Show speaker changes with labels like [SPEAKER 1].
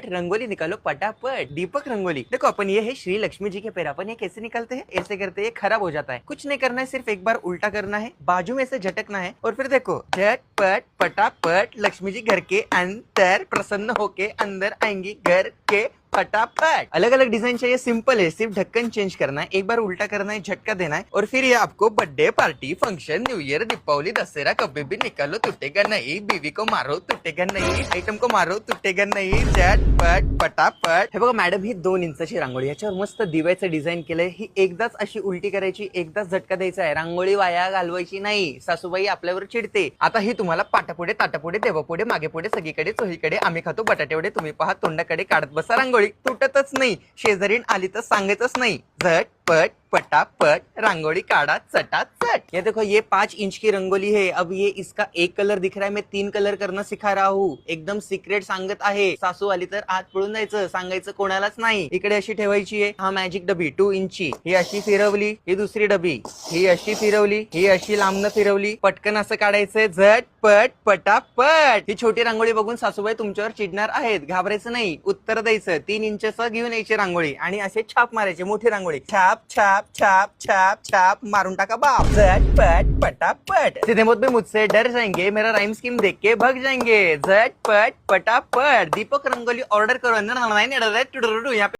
[SPEAKER 1] रंगोली निकालो फटाफट। दीपक रंगोली। देखो अपन ये है श्री लक्ष्मी जी के पैर, अपन ये कैसे निकालते हैं, ऐसे करते हैं, खराब हो जाता है। कुछ नहीं करना है, सिर्फ एक बार उल्टा करना है, बाजू में से झटकना है और फिर देखो झटपट फटाफट लक्ष्मी जी घर के अंदर प्रसन्न होके अंदर आएंगी घर के फटाफट। अलग अलग डिजाइन चाहिए, सिंपल है, सिर्फ ढक्कन चेंज करना है, एक बार उल्टा करना है, झटका देना है और फिर ये आपको birthday party, function, new year, Deepavali, Dussehra कभी भी निकालो टूटेगा नहीं, बीवी को मारो टूटेगा नहीं, आइटम को मारो टूटेगा नाही, झटपट फटाफट। हे बघा मॅडम, ही 2 इंचाची रांगोळी, याच्यावर मस्त दिव्याचं डिझाईन केलंय। ही एकदाच अशी उलटी करायची, एकदाच झटका द्यायचा आहे, रांगोळी वाया घालवायची नाही, सासूबाई आपल्यावर चिडते। आता ही तुम्हाला पाटापुढे ताटापुढे देवापुढे मागे पुढे सगळीकडे चोहीकडे आम्ही खातो बटाटेवडे, तुम्ही पहा तोंडाकडे काढत बसा रांगोळी, तुटतच नाही, शेजारीन आली तर सांगायचंच नाही, झटपट फटाफट रांगोली काढ़ा चटाचट। ये देखो ये 5 इंच की रंगोली है। अब ये इसका एक कलर दिख रहा है, मैं 3 कलर करना सिखा रहा हूँ, एकदम सिक्रेट सांगत आहे। सासू आली तर आत पळून जायचं, सांगायचं कोणालाच नाही। इकडे अशी ठेवायची आहे, हा मॅजिक डबी 2 इंची, ही अशी फिरवली, ही दुसरी डबी, ही अशी फिरवली, ही अशी लांबनं फिरवली, पटकन असं काढायचं झटपट फटाफट। ही छोटी रांगोळी बघून सासूबाई तुमच्यावर चिडणार आहेत, घाबरायचं नाही, उत्तर द्यायचं। 3 इंचचं घेऊन यायची रांगोळी आणि असे छाप मारायचे, मोठी रांगोळी छाप छाप छाप छाप छाप मारून टाका बाप, झटपट फटाफट। सीधे मुझ पे मुझसे डर जाएंगे, मेरा राइम स्कीम देख के भग जाएंगे, झटपट फटाफट। दीपक रंगोली ऑर्डर करो, यहाँ पे